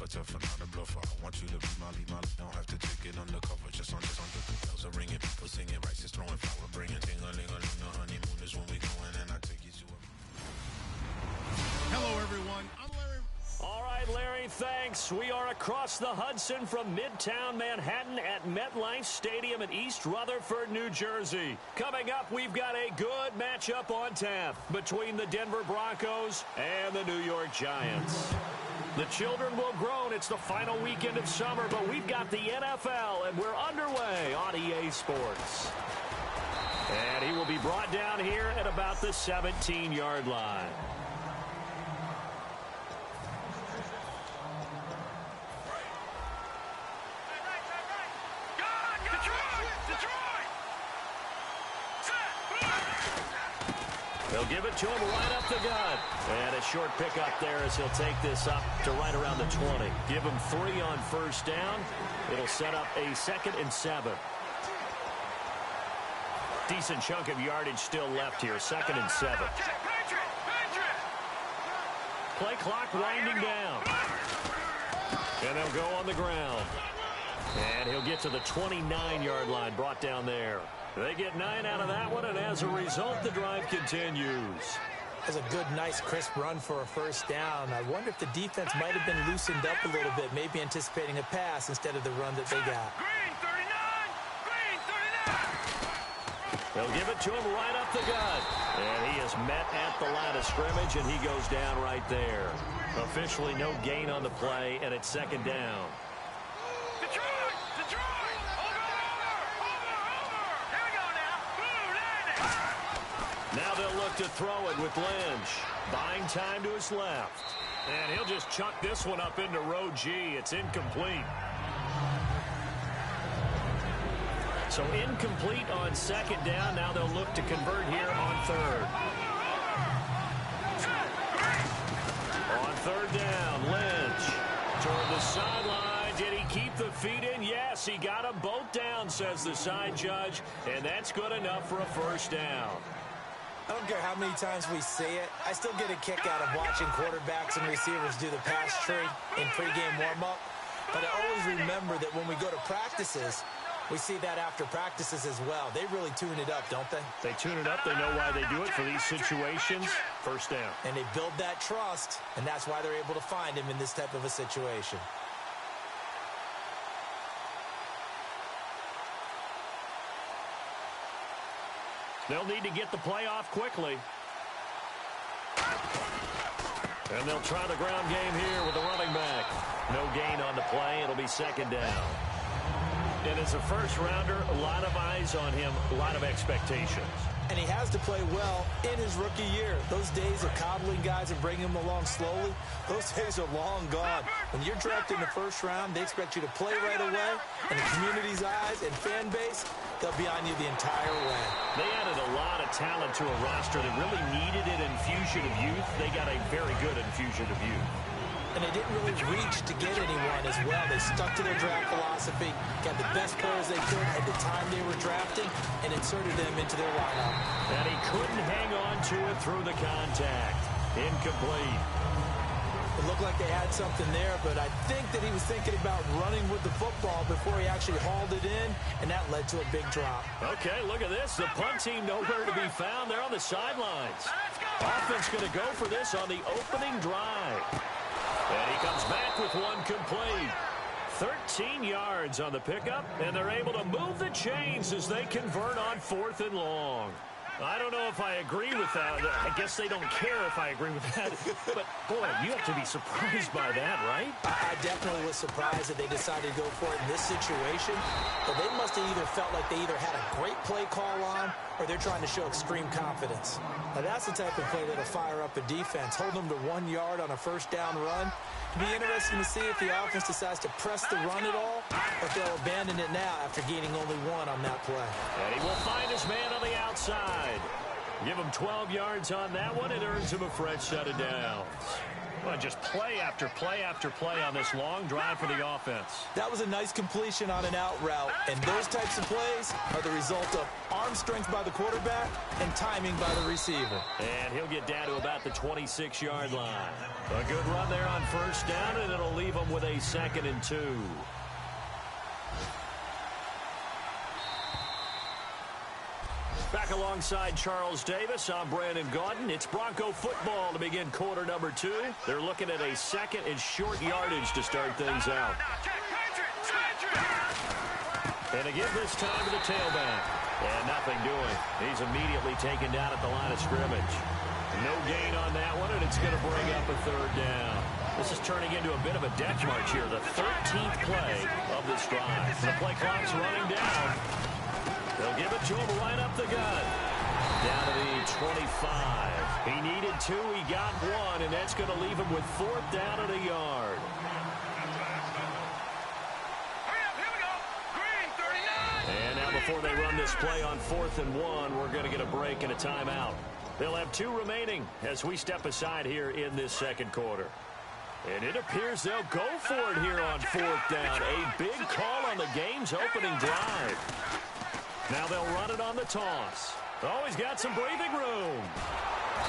tough and not a bluffer. I want you to be my lead, don't have to take it undercover. Just under the bells are ringing, people singing, rice is throwing, flower bringing. Ting-a-ling-a-ling, the honeymoon is when we going, and I take you to a... Hello, everyone. I'm Larry. All right, Larry, thanks. We are across the Hudson from Midtown Manhattan at MetLife Stadium in East Rutherford, New Jersey. Coming up, we've got a good matchup on tap between the Denver Broncos and the New York Giants. The children will groan. It's the final weekend of summer, but we've got the NFL, and we're underway on EA Sports. And he will be brought down here at about the 17-yard line. They'll give it to him right up the gut. And a short pickup there as he'll take this up to right around the 20. Give him 3 on first down. It'll set up a 2nd and 7. Decent chunk of yardage still left here. 2nd and 7. Play clock winding down. And they'll go on the ground. And he'll get to the 29-yard line, brought down there. They get 9 out of that one, and as a result, the drive continues. That's a good, nice, crisp run for a first down. I wonder if the defense might have been loosened up a little bit, maybe anticipating a pass instead of the run that they got. Green 39! Green 39! They'll give it to him right up the gut. And he is met at the line of scrimmage, and he goes down right there. Officially no gain on the play, and it's 2nd down. Now they'll look to throw it with Lynch. Buying time to his left. And he'll just chuck this one up into row G. It's incomplete. So incomplete on 2nd down. Now they'll look to convert here on 3rd. On 3rd down, Lynch toward the sideline. Did he keep the feet in? Yes, he got them both down, says the side judge. And that's good enough for a first down. I don't care how many times we say it. I still get a kick out of watching quarterbacks and receivers do the pass tree in pregame warm-up. But I always remember that when we go to practices, we see that after practices as well. They really tune it up, don't they? They tune it up. They know why they do it for these situations. First down. And they build that trust, and that's why they're able to find him in this type of a situation. They'll need to get the play off quickly. And they'll try the ground game here with the running back. No gain on the play. It'll be 2nd down. And as a first-rounder, a lot of eyes on him, a lot of expectations. And he has to play well in his rookie year. Those days of coddling guys and bringing them along slowly, those days are long gone. When you're drafted in the first round, they expect you to play right away. And the community's eyes and fan base, they'll be on you the entire way. They added a lot of talent to a roster that really needed an infusion of youth. They got a very good infusion of youth. And they didn't really reach to get anyone as well. They stuck to their draft philosophy, got the best players they could at the time they were drafting, and inserted them into their lineup. And he couldn't hang on to it through the contact. Incomplete. It looked like they had something there, but I think that he was thinking about running with the football before he actually hauled it in, and that led to a big drop. Okay, look at this. The punt team nowhere to be found. They're on the sidelines. Offense going to go for this on the opening drive. And he comes back with one complete. 13 yards on the pickup, and they're able to move the chains as they convert on 4th and long. I don't know if I agree with that. I guess they don't care if I agree with that. But, boy, you have to be surprised by that, right? I definitely was surprised that they decided to go for it in this situation. But they must have either felt like they either had a great play call on or they're trying to show extreme confidence. Now, that's the type of play that'll fire up a defense. Hold them to 1 yard on a first down run. It'll be interesting to see if the offense decides to press the run at all or if they'll abandon it now after gaining only 1 on that play. And he will find his man on the outside. Give him 12 yards on that one. It earns him a fresh set of downs. Well, just play after play after play on this long drive for the offense. That was a nice completion on an out route, and those types of plays are the result of arm strength by the quarterback and timing by the receiver. And he'll get down to about the 26-yard line. A good run there on first down, and it'll leave him with a 2nd and 2. Back alongside Charles Davis, I'm Brandon Gaudin. It's Bronco football to begin quarter number 2. They're looking at a 2nd and short yardage to start things out. And again this time to the tailback. And nothing doing. He's immediately taken down at the line of scrimmage. No gain on that one, and it's going to bring up a 3rd down. This is turning into a bit of a death march here, the 13th play of this drive. The play clock's running down. They'll give it to him right up the gut. Down to the 25. He needed 2. He got 1, and that's going to leave him with 4th down at a yard. And now before they run this play on 4th and 1, we're going to get a break and a timeout. They'll have 2 remaining as we step aside here in this 2nd quarter. And it appears they'll go for it here on 4th down. A big call on the game's opening drive. Now they'll run it on the toss. Oh, he's got some breathing room.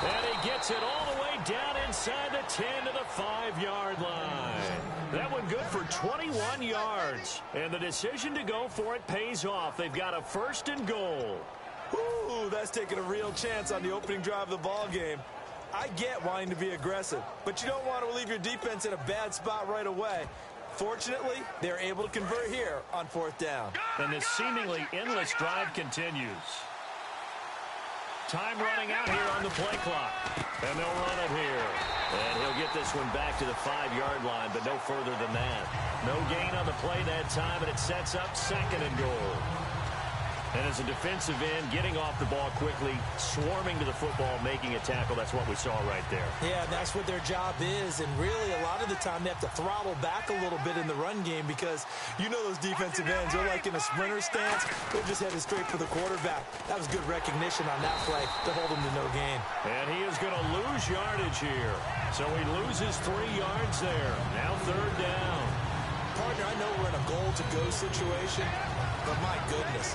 And he gets it all the way down inside the 10 to the 5-yard line. That one good for 21 yards. And the decision to go for it pays off. They've got a 1st and goal. Ooh, that's taking a real chance on the opening drive of the ball game. I get wanting to be aggressive, but you don't want to leave your defense in a bad spot right away. Fortunately, they're able to convert here on 4th down. And this seemingly endless drive continues. Time running out here on the play clock. And they'll run it here. And he'll get this one back to the 5-yard line, but no further than that. No gain on the play that time, and it sets up 2nd and goal. And as a defensive end, getting off the ball quickly, swarming to the football, making a tackle, that's what we saw right there. Yeah, that's what their job is. And really, a lot of the time, they have to throttle back a little bit in the run game because you know those defensive ends, they're like in a sprinter stance. They're just headed straight for the quarterback. That was good recognition on that play to hold him to no gain. And he is going to lose yardage here. So he loses 3 yards there. Now 3rd down. Partner, I know we're in a goal-to-go situation, but my goodness.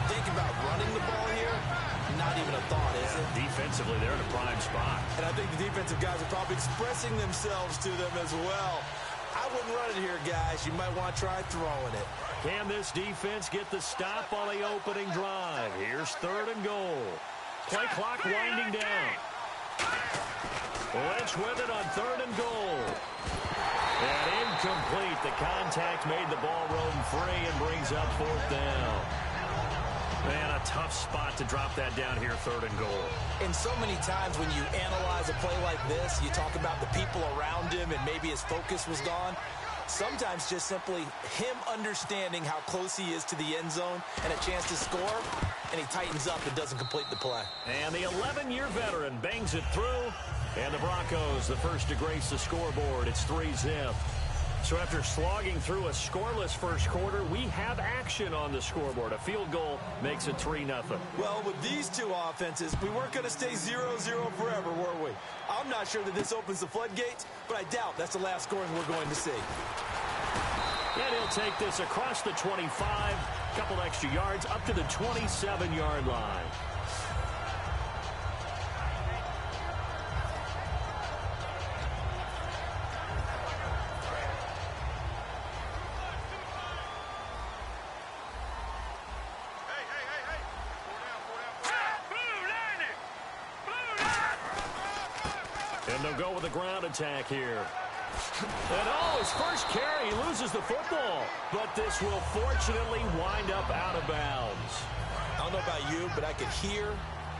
Think about running the ball here, not even a thought, is it? Defensively, they're in a prime spot. And I think the defensive guys are probably expressing themselves to them as well. I wouldn't run it here, guys. You might want to try throwing it. Can this defense get the stop on the opening drive? Here's 3rd and goal. Play clock winding down. Lynch with it on 3rd and goal. And incomplete. The contact made the ball roam free and brings up 4th down. Man, a tough spot to drop that down here, 3rd and goal. And so many times when you analyze a play like this, you talk about the people around him and maybe his focus was gone. Sometimes just simply him understanding how close he is to the end zone and a chance to score, and he tightens up and doesn't complete the play. And the 11-year veteran bangs it through. And the Broncos, the first to grace the scoreboard. It's 3-0. So after slogging through a scoreless first quarter, we have action on the scoreboard. A field goal makes it 3-0. Well, with these 2 offenses, we weren't going to stay 0-0 forever, were we? I'm not sure that this opens the floodgates, but I doubt that's the last scoring we're going to see. And he'll take this across the 25, a couple extra yards, up to the 27-yard line. And they'll go with a ground attack here. And oh, his first carry, he loses the football. But this will fortunately wind up out of bounds. I don't know about you, but I could hear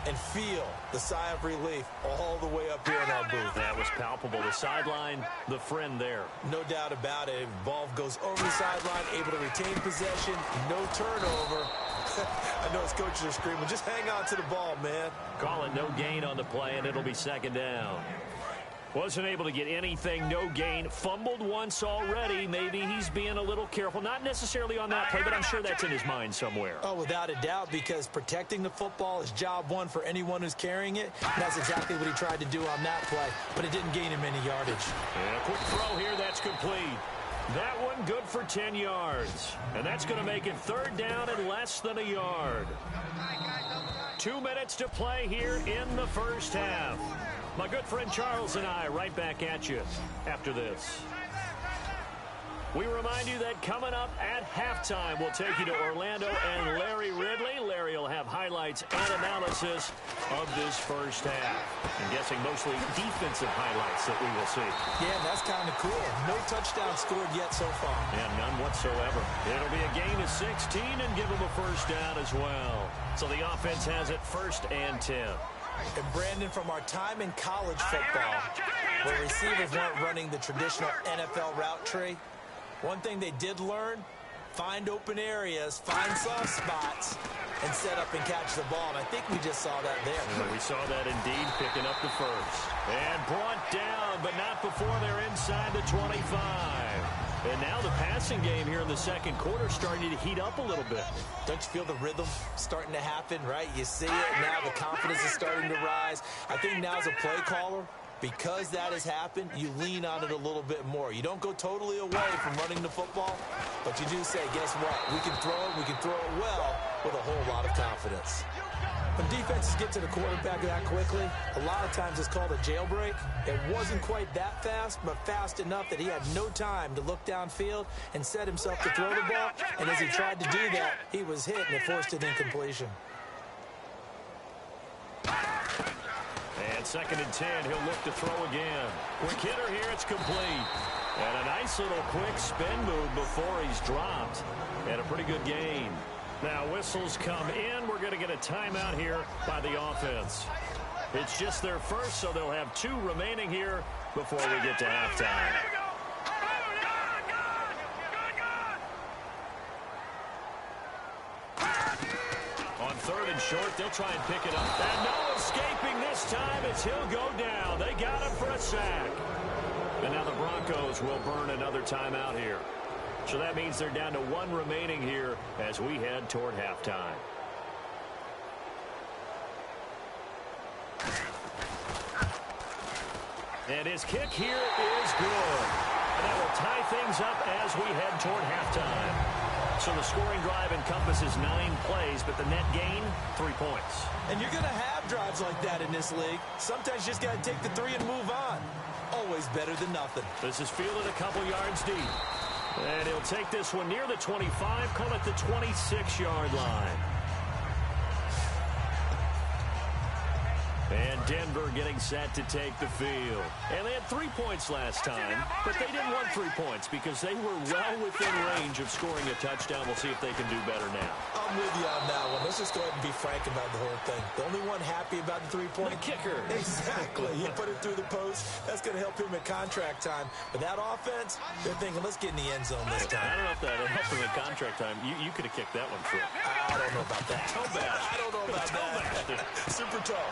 and feel the sigh of relief all the way up here in our booth. That was palpable. The sideline, the friend there. No doubt about it. Ball goes over the sideline, able to retain possession, no turnover. I know his coaches are screaming, just hang on to the ball, man. Call it no gain on the play, and it'll be 2nd down. Wasn't able to get anything, no gain. Fumbled once already. Maybe he's being a little careful. Not necessarily on that play, but I'm sure that's in his mind somewhere. Oh, without a doubt, because protecting the football is job one for anyone who's carrying it. And that's exactly what he tried to do on that play, but it didn't gain him any yardage. And a quick throw here, that's complete. That one good for 10 yards. And that's going to make it third down and less than a yard. 2 minutes to play here in the first half. My good friend Charles and I right back at you after this. We remind you that coming up at halftime, we'll take you to Orlando and Larry Ridley. Larry will have highlights and analysis of this first half. I'm guessing mostly defensive highlights that we will see. Yeah, that's kind of cool. No touchdown scored yet so far. Yeah, none whatsoever. It'll be a gain of 16 and give them a first down as well. So the offense has it 1st and 10. And Brandon, from our time in college football, where receivers weren't running the traditional NFL route tree, one thing they did learn, find open areas, find soft spots, and set up and catch the ball. And I think we just saw that there. Yeah, we saw that indeed, picking up the first. And brought down, but not before they're inside the 25. And now the passing game here in the second quarter starting to heat up a little bit. Don't you feel the rhythm starting to happen, right? You see it now. The confidence is starting to rise. I think now as a play caller, because that has happened, you lean on it a little bit more. You don't go totally away from running the football, but you do say, guess what? We can throw it well with a whole lot of confidence. When defenses get to the quarterback that quickly, a lot of times it's called a jailbreak. It wasn't quite that fast, but fast enough that he had no time to look downfield and set himself to throw the ball. And as he tried to do that, he was hit and it forced an incompletion. And 2nd and 10, he'll look to throw again. Quick hitter here, it's complete. And a nice little quick spin move before he's dropped. And a pretty good gain. Now whistles come in. We're going to get a timeout here by the offense. It's just their first, so they'll have 2 remaining here before we get to halftime. On 3rd and short, they'll try and pick it up. And no escaping this time as he'll go down. They got him for a sack. And now the Broncos will burn another timeout here. So that means they're down to 1 remaining here as we head toward halftime. And his kick here is good. And that will tie things up as we head toward halftime. So the scoring drive encompasses 9 plays, but the net gain, 3 points. And you're going to have drives like that in this league. Sometimes you just got to take the 3 and move on. Always better than nothing. This is fielded a couple yards deep. And he'll take this one near the 25, call it the 26-yard line. And Denver getting set to take the field. And they had 3 points last time, but they didn't want 3 points because they were well within range of scoring a touchdown. We'll see if they can do better now. I'm with you on that one. Let's just go ahead and be frank about the whole thing. The only one happy about the 3-point? The kicker. Exactly. You put it through the post. That's going to help him at contract time. But that offense, they're thinking, let's get in the end zone this time. I don't know if that helped him at contract time. You could have kicked that one through. I don't know about that. Toe bash. I don't know about that. Super toe.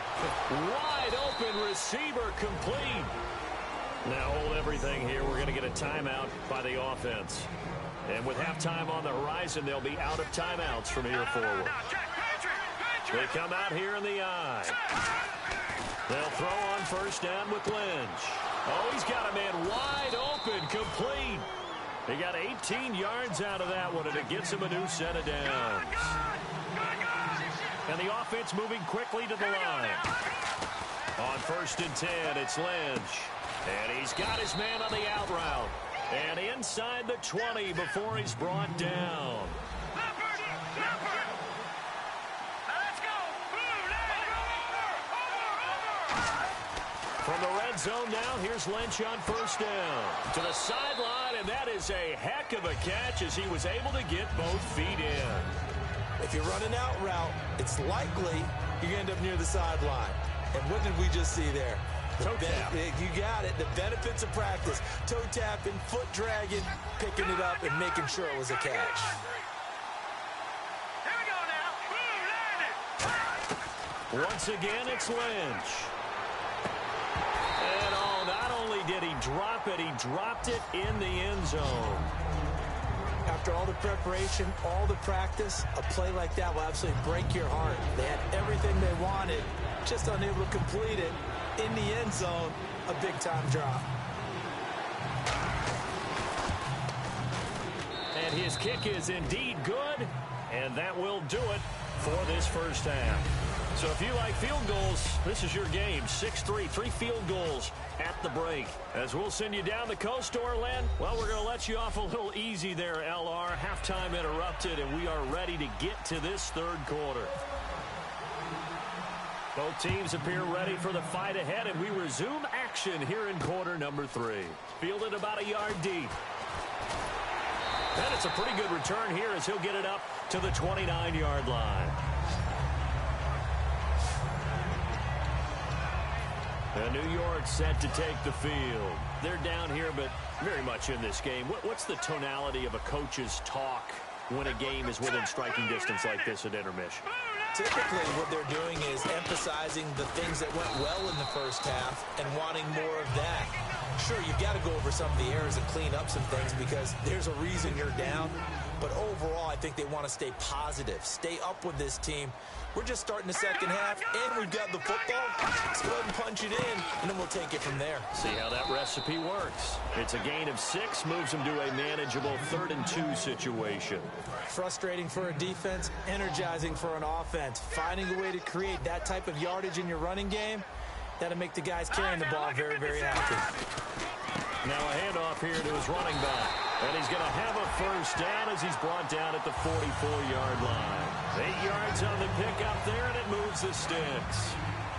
Wide open receiver complete. Now hold everything here. We're going to get a timeout by the offense. And with halftime on the horizon, they'll be out of timeouts from here forward. They come out here in the I. They'll throw on 1st down with Lynch. Oh, he's got a man wide open, complete. He got 18 yards out of that one, and it gets him a new set of downs. And the offense moving quickly to the line. On 1st and 10, it's Lynch. And he's got his man on the out route. And inside the 20 before he's brought down. From the red zone now, here's Lynch on 1st down. To the sideline, and that is a heck of a catch as he was able to get both feet in. If you're running out route, it's likely you're going to end up near the sideline. And what did we just see there? Toe tap. You got it. The benefits of practice. Toe tapping, foot dragging, picking it up, and making sure it was a catch. Here we go now. Once again, it's Lynch. And not dropped it in the end zone. After all the preparation, all the practice, a play like that will absolutely break your heart. They had everything they wanted, just unable to complete it. In the end zone, a big-time drop. And his kick is indeed good, and that will do it for this first half. So if you like field goals, this is your game. 6-3, 3 field goals at the break. As we'll send you down the coast, Orland, well, we're going to let you off a little easy there, LR. Halftime interrupted, and we are ready to get to this third quarter. Both teams appear ready for the fight ahead, and we resume action here in quarter number 3. Fielded about a yard deep. And it's a pretty good return here as he'll get it up to the 29-yard line. And New York set to take the field. They're down here, but very much in this game. What's the tonality of a coach's talk when a game is within striking distance like this at intermission? Typically, what they're doing is emphasizing the things that went well in the first half and wanting more of that. Sure, you've got to go over some of the errors and clean up some things because there's a reason you're down. But overall, I think they want to stay positive, stay up with this team. We're just starting the second half, and we've got the football. Let's go ahead and punch it in, and then we'll take it from there. See how that recipe works. It's a gain of 6, moves them to a manageable 3rd and 2 situation. Frustrating for a defense, energizing for an offense. Finding a way to create that type of yardage in your running game, that'll make the guys carrying the ball very, very happy. Now a handoff here to his running back. And he's going to have a first down as he's brought down at the 44-yard line. 8 yards on the pickup there, and it moves the sticks.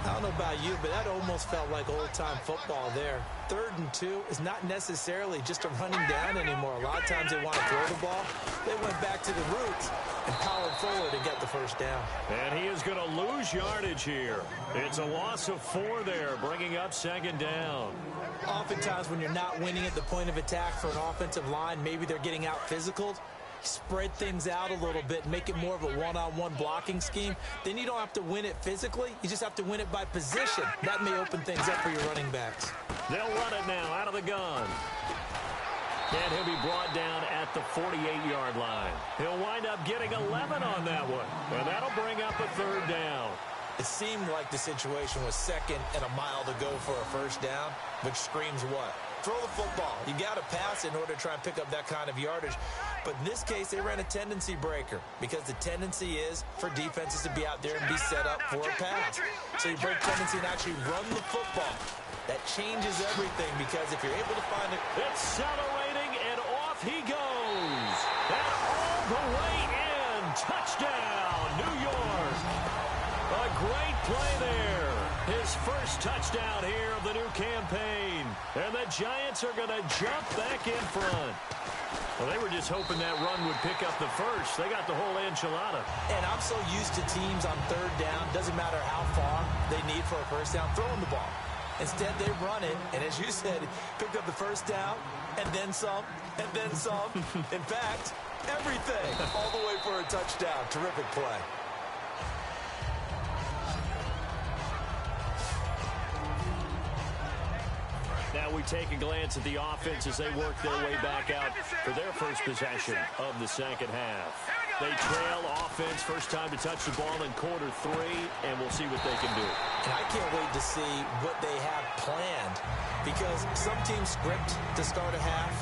I don't know about you, but that almost felt like old-time football there. 3rd and 2 is not necessarily just a running down anymore. A lot of times they want to throw the ball. They went back to the roots and powered forward and get the first down. And he is going to lose yardage here. It's a loss of 4 there, bringing up 2nd down. Oftentimes when you're not winning at the point of attack for an offensive line, maybe they're getting out physical. Spread things out a little bit, make it more of a one-on-one blocking scheme. Then you don't have to win it physically. You just have to win it by position. That may open things up for your running backs. They'll run it now out of the gun. And he'll be brought down at the 48-yard line. He'll wind up getting 11 on that one. And that'll bring up a 3rd down. It seemed like the situation was 2nd and a mile to go for a first down, which screams what? Throw the football. You got to pass in order to try and pick up that kind of yardage. But in this case, they ran a tendency breaker because the tendency is for defenses to be out there and be set up for a pass. So you break tendency and actually run the football. That changes everything because if you're able to find it. Accelerating, and off he goes. And all the way in. Touchdown, New York. A great play there. His first touchdown here of the new campaign. And the Giants are going to jump back in front. Well, they were just hoping that run would pick up the first. They got the whole enchilada. And I'm so used to teams on 3rd down, doesn't matter how far they need for a first down, throwing the ball. Instead, they run it, and as you said, picked up the first down, and then some, and then some. In fact, everything, all the way for a touchdown. Terrific play. Now we take a glance at the offense as they work their way back out for their first possession of the second half. They trail offense, first time to touch the ball in quarter 3, and we'll see what they can do. And I can't wait to see what they have planned because some teams script to start a half.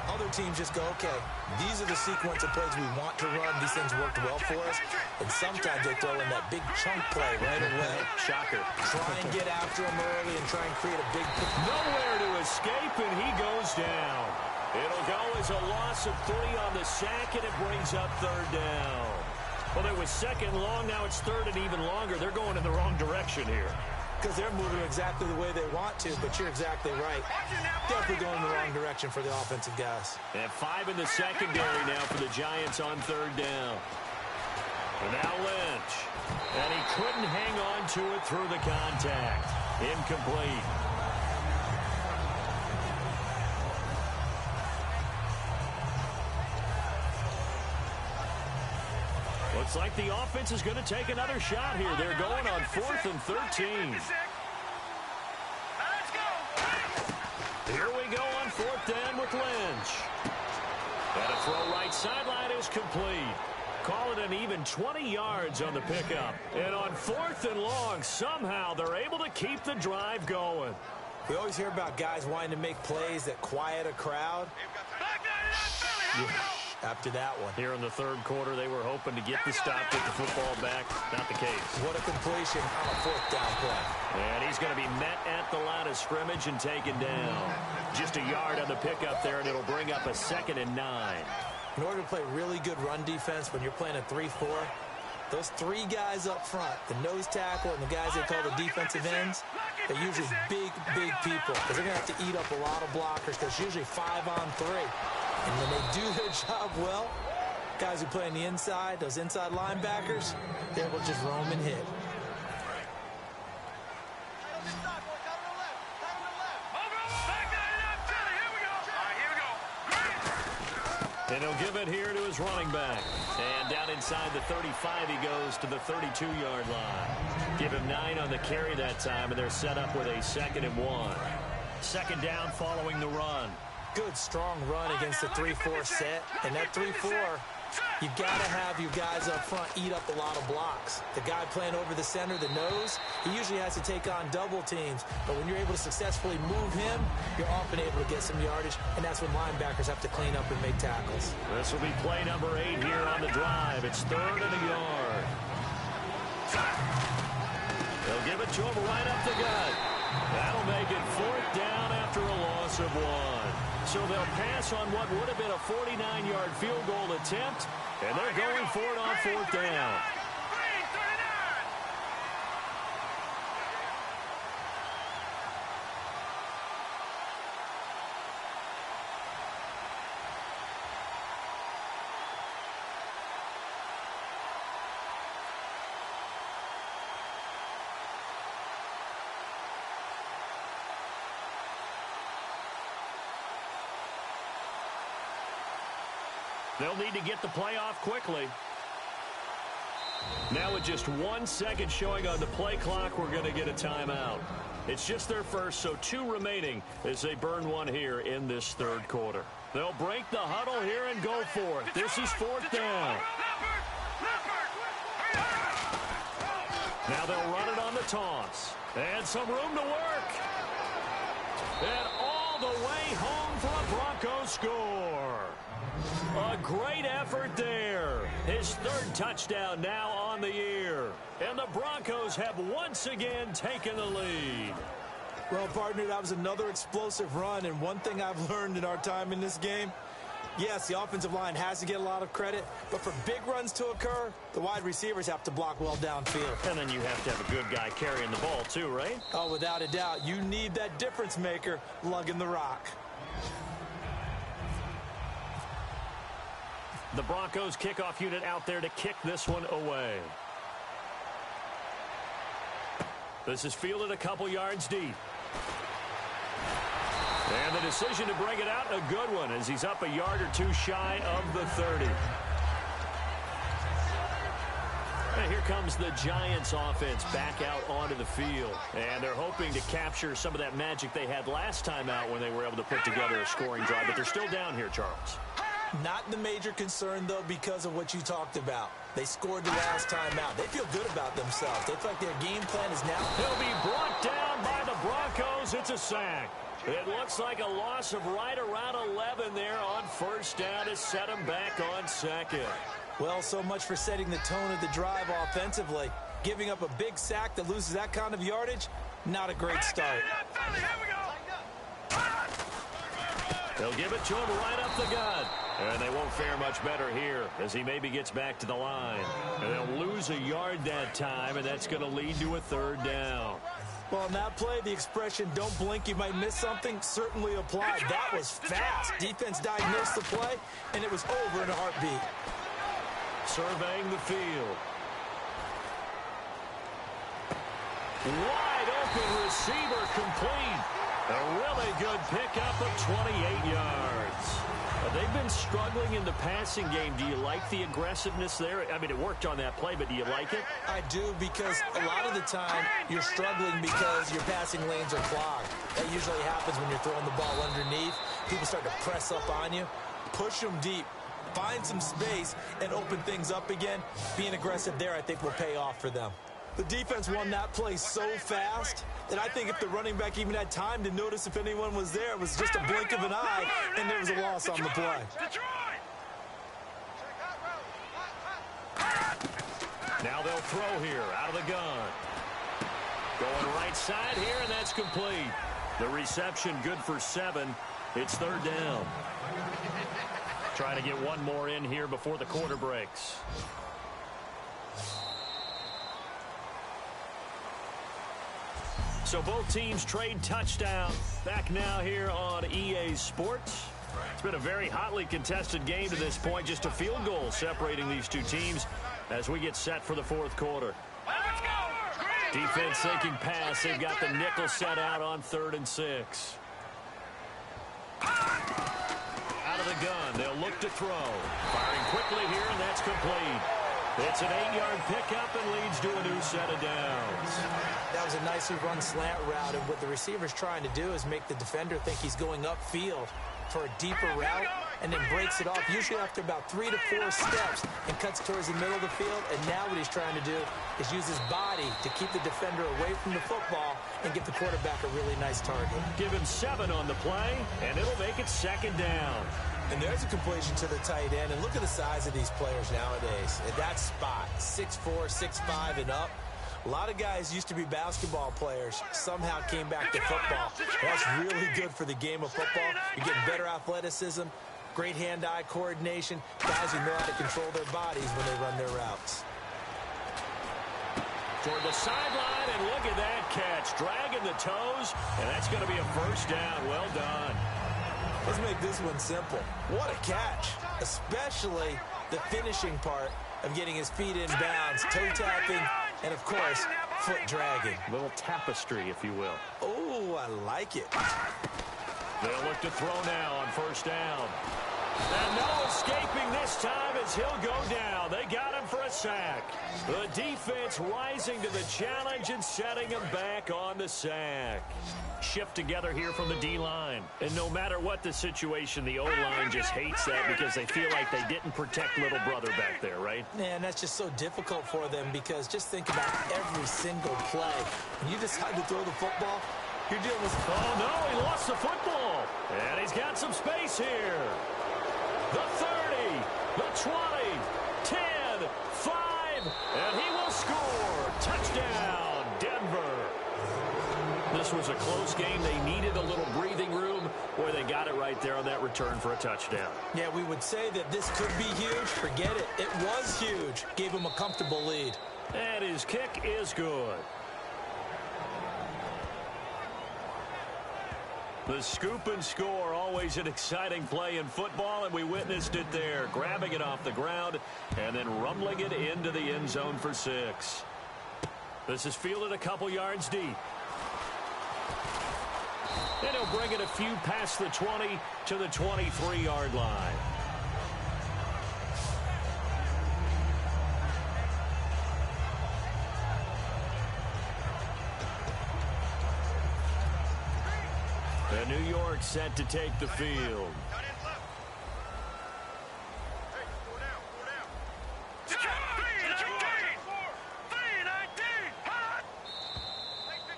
Other teams just go, okay, these are the sequence of plays we want to run. These things worked well for us. And sometimes they throw in that big chunk play right away. Shocker. Try and get after him early and try and create a big pick. Nowhere to escape, and he goes down. It'll go as a loss of 3 on the sack, and it brings up 3rd down. Well, it was 2nd long. Now it's 3rd and even longer. They're going in the wrong direction here. Because they're moving exactly the way they want to, but you're exactly right. Definitely going in the wrong direction for the offensive guys. And 5 in the secondary now for the Giants on 3rd down. And now Lynch. And he couldn't hang on to it through the contact. Incomplete. Looks like the offense is going to take another shot here. They're going on 4th and 13. Here we go on 4th sideline is complete. Call it an even 20 yards on the pickup. And on 4th and long, somehow they're able to keep the drive going. We always hear about guys wanting to make plays that quiet a crowd. After that one. Here in the third quarter, they were hoping to get the stop, get the football back. Not the case. What a completion on a 4th down play. And he's going to be met at the line of scrimmage and taken down. Just a yard on the pickup there, and it'll bring up a 2nd and 9. In order to play really good run defense when you're playing a 3-4, those 3 guys up front, the nose tackle and the guys they call the defensive ends, they're usually big people because they're going to have to eat up a lot of blockers because it's usually 5 on 3. And when they do their job well, guys who play on the inside, those inside linebackers, they will just roam and hit. And he'll give it here to his running back. And down inside the 35, he goes to the 32-yard line. Give him 9 on the carry that time, and they're set up with a 2nd and 1. 2nd down following the run. Good, strong run against the 3-4 set. And that 3-4, you got to have your guys up front eat up a lot of blocks. The guy playing over the center, the nose, he usually has to take on double teams. But when you're able to successfully move him, you're often able to get some yardage, and that's when linebackers have to clean up and make tackles. This will be play number 8 here on the drive. It's 3rd and a yard. They'll give it to him right up the gut. That'll make it 4th down after a loss of 1. So they'll pass on what would have been a 49-yard field goal attempt, and they're going for it on 4th down. They'll need to get the play off quickly. Now with just 1 second showing on the play clock, we're going to get a timeout. It's just their first, so 2 remaining as they burn 1 here in this third quarter. They'll break the huddle here and go for it. This is 4th down. Now they'll run it on the toss. And some room to work. And all the way home for a Broncos score. A great effort there. His 3rd touchdown now on the year. And the Broncos have once again taken the lead. Well, partner, that was another explosive run. And one thing I've learned in our time in this game, yes, the offensive line has to get a lot of credit. But for big runs to occur, the wide receivers have to block well downfield. And then you have to have a good guy carrying the ball too, right? Oh, without a doubt. You need that difference maker lugging the rock. The Broncos kickoff unit out there to kick this one away. This is fielded a couple yards deep. And the decision to bring it out, a good one, as he's up a yard or 2 shy of the 30. And here comes the Giants offense back out onto the field. And they're hoping to capture some of that magic they had last time out when they were able to put together a scoring drive. But they're still down here, Charles. Not the major concern, though, because of what you talked about. They scored the last time out. They feel good about themselves. They feel like their game plan is now. He'll be brought down by the Broncos. It's a sack. It looks like a loss of right around 11 there on 1st down to set him back on 2nd. Well, so much for setting the tone of the drive offensively. Giving up a big sack that loses that kind of yardage, not a great start. They'll give it to him right up the gut. And they won't fare much better here as he maybe gets back to the line. And they'll lose a yard that time, and that's going to lead to a 3rd down. Well, on that play, the expression, don't blink, you might miss something, certainly applied. That was fast. Defense diagnosed the play, and it was over in a heartbeat. Surveying the field. Wide open receiver complete. A really good pickup of 28 yards. They've been struggling in the passing game. Do you like the aggressiveness there? I mean, it worked on that play, but do you like it? I do, because a lot of the time you're struggling because your passing lanes are clogged. That usually happens when you're throwing the ball underneath. People start to press up on you. Push them deep. find some space, and open things up again. Being aggressive there, I think, will pay off for them. The defense won that play so fast that I think if the running back even had time to notice if anyone was there, it was just a blink of an eye, and there was a loss on the play. Now they'll throw here out of the gun. Going right side here, and that's complete. The reception good for 7. It's 3rd down. Trying to get one more in here before the quarter breaks. So both teams trade touchdown. Back now here on EA Sports. It's been a very hotly contested game to this point. Just a field goal separating these two teams as we get set for the 4th quarter. Defense thinking pass. They've got the nickel set out on 3rd and 6. Out of the gun. They'll look to throw. Firing quickly here, and that's complete. It's an 8-yard pickup and leads to a new set of downs. That was a nicely run slant route, and what the receiver's trying to do is make the defender think he's going upfield for a deeper route, and then breaks it off, usually after about 3 to 4 steps, and cuts towards the middle of the field. And now what he's trying to do is use his body to keep the defender away from the football and give the quarterback a really nice target. Give him 7 on the play, and it'll make it 2nd down. And there's a completion to the tight end. And look at the size of these players nowadays. At that spot, 6'4", 6'5", and up. A lot of guys used to be basketball players, somehow came back to football. That's really good for the game of football. You're getting better athleticism, great hand-eye coordination, guys who know how to control their bodies when they run their routes. Toward the sideline, and look at that catch. Dragging the toes, and that's going to be a 1st down. Well done. Let's make this one simple. What a catch, especially the finishing part of getting his feet in bounds, toe tapping, and of course, foot dragging. A little tapestry, if you will. Oh, I like it. They'll look to throw now on 1st down. And no escaping this time as he'll go down. They got him for a sack. The defense rising to the challenge and setting him back on the sack. Shift together here from the D-line. And no matter what the situation, the O-line just hates that because they feel like they didn't protect little brother back there, right? Man, that's just so difficult for them because just think about every single play. When you decide to throw the football, you're dealing with... Oh, no, he lost the football. And he's got some space here. The 30, the 20, 10, 5, and he will score. Touchdown, Denver. This was a close game. They needed a little breathing room. Boy, they got it right there on that return for a touchdown. Yeah, we would say that this could be huge. Forget it. It was huge. Gave him a comfortable lead. And his kick is good. The scoop and score, always an exciting play in football, and we witnessed it there. Grabbing it off the ground and then rumbling it into the end zone for 6. This is fielded a couple yards deep. And he'll bring it a few past the 20 to the 23-yard line. And New York set to take the field.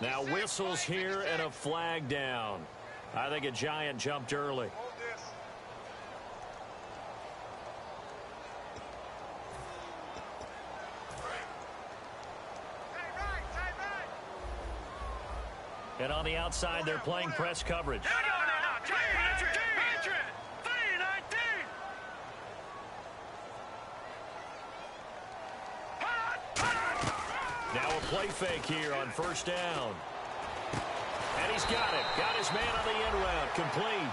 Now whistles here and a flag down. I think a Giant jumped early. And on the outside, they're playing press coverage. Now a play fake here on 1st down. And he's got it. Got his man on the end route. Complete.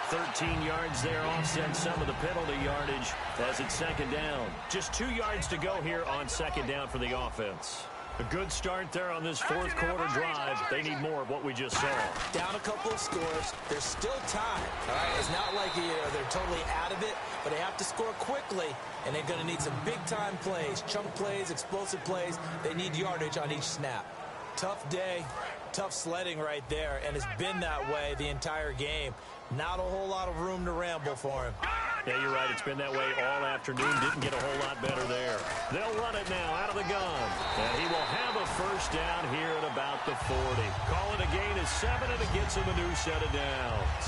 13 yards there, offset some of the penalty yardage as it's 2nd down. Just 2 yards to go here on 2nd down for the offense. A good start there on this 4th quarter drive. They need more of what we just saw. Down a couple of scores. There's still time. All right, it's not like they're totally out of it, but they have to score quickly, and they're going to need some big-time plays, chunk plays, explosive plays. They need yardage on each snap. Tough day, tough sledding right there, and it's been that way the entire game. Not a whole lot of room to ramble for him. Yeah, you're right. It's been that way all afternoon. Didn't get a whole lot better there. They'll run it now out of the gun. And he will have a first down here at about the 40. Call it a gain of 7, and it gets him a new set of downs.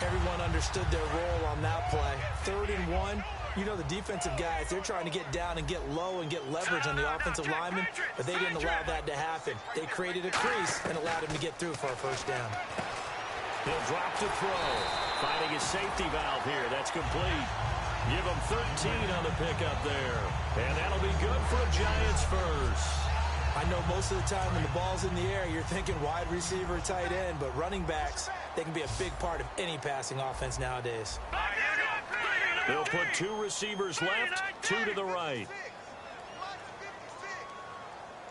Everyone understood their role on that play. 3rd and 1. You know the defensive guys, they're trying to get down and get low and get leverage on the offensive lineman, but they didn't allow that to happen. They created a crease and allowed him to get through for a first down. He'll drop to throw. Finding his safety valve here. That's complete. Give him 13 on the pickup there. And that'll be good for a Giants first. I know most of the time when the ball's in the air, you're thinking wide receiver, tight end, but running backs, they can be a big part of any passing offense nowadays. They'll put 2 receivers left, 2 to the right.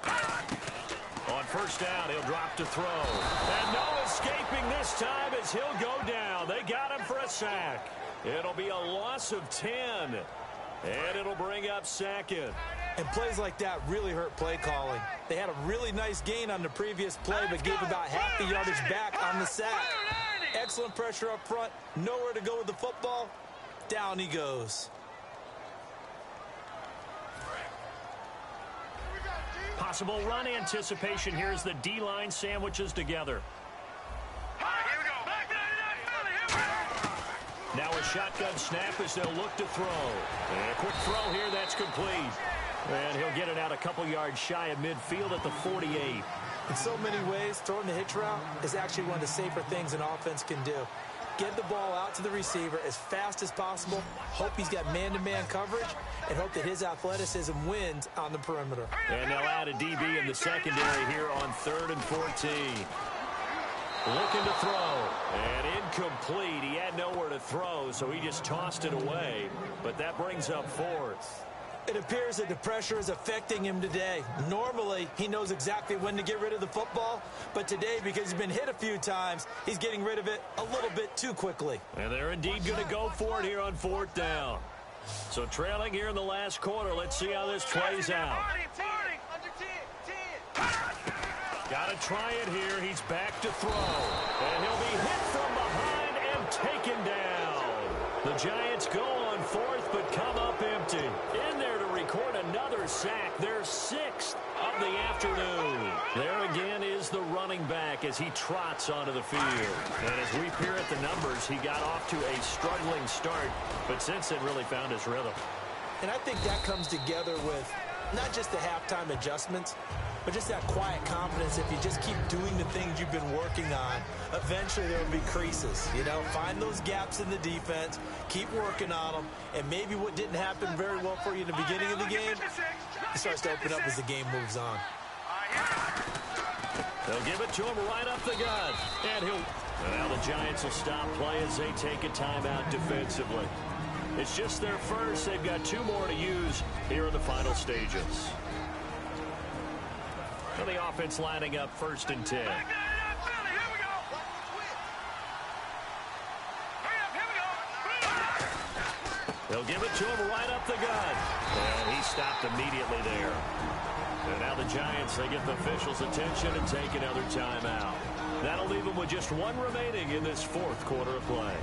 On first down, he'll drop to throw. And no escaping this time as he'll go down. They got him for a sack. It'll be a loss of 10. And it'll bring up 2nd. And plays like that really hurt play calling. They had a really nice gain on the previous play, but gave about half the yardage back on the sack. Excellent pressure up front. Nowhere to go with the football. Down he goes. Possible run anticipation. Here's the D-line sandwiches together. Now a shotgun snap as they'll look to throw. And a quick throw here, that's complete. And he'll get it out a couple yards shy of midfield at the 48. In so many ways, throwing the hitch route is actually one of the safer things an offense can do. Get the ball out to the receiver as fast as possible, hope he's got man-to-man coverage, and hope that his athleticism wins on the perimeter. And they'll add a DB in the secondary here on 3rd and 14. Looking to throw, and incomplete. He had nowhere to throw, so he just tossed it away, but that brings up 4th. It appears that the pressure is affecting him today. Normally, he knows exactly when to get rid of the football, but today, because he's been hit a few times, he's getting rid of it a little bit too quickly. And they're indeed going to go for it here on 4th down. So trailing here in the last quarter, let's see how this plays out. Got to try it here. He's back to throw. And he'll be hit from behind and taken down. The Giants go on 4th, but come up empty. In there to record another sack, their 6th of the afternoon. There again is the running back as he trots onto the field. And as we peer at the numbers, he got off to a struggling start, but since then really found his rhythm. And I think that comes together with not just the halftime adjustments, but just that quiet confidence. If you just keep doing the things you've been working on, eventually there will be creases. You know, find those gaps in the defense, keep working on them, and maybe what didn't happen very well for you in the beginning of the game, it starts to open up as the game moves on. They'll give it to him right up the gut. And now the Giants will stop play as they take a timeout defensively. It's just their first. They've got 2 more to use here in the final stages. So the offense lining up 1st and 10. They'll give it to him right up the gut. And he stopped immediately there. And now the Giants, they get the officials' attention and take another timeout. That'll leave them with just 1 remaining in this 4th quarter of play.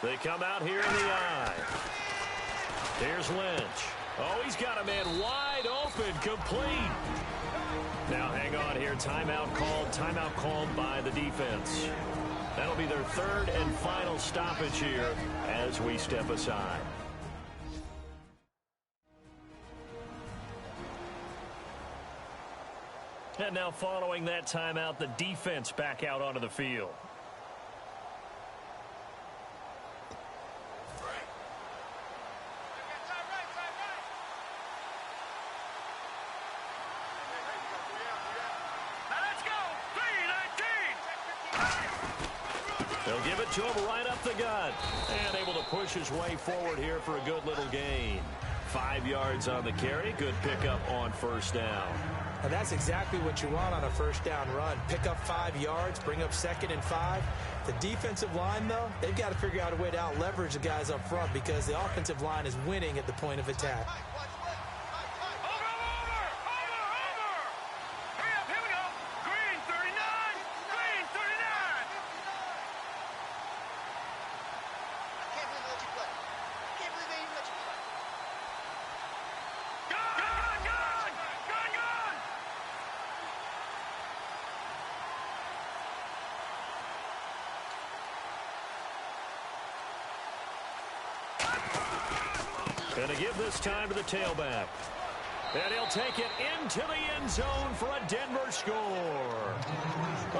They come out here in the eye. Here's Lynch. Oh, he's got a man wide open, complete. Now hang on here. Timeout called by the defense. That'll be their 3rd and final stoppage here as we step aside. And now following that timeout, the defense back out onto the field. They'll give it to him right up the gut. And able to push his way forward here for a good little gain. 5 yards on the carry. Good pickup on 1st down. And that's exactly what you want on a first down run. Pick up 5 yards, bring up 2nd and 5. The defensive line, though, they've got to figure out a way to out-leverage the guys up front because the offensive line is winning at the point of attack. Going to give this time to the tailback. And he'll take it into the end zone for a Denver score.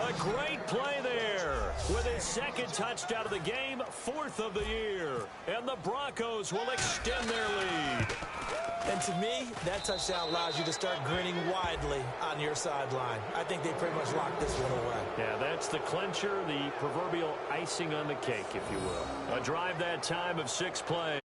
A great play there with his 2nd touchdown of the game, 4th of the year. And the Broncos will extend their lead. And to me, that touchdown allows you to start grinning widely on your sideline. I think they pretty much locked this one away. Yeah, that's the clincher, the proverbial icing on the cake, if you will. A drive that time of 6 plays.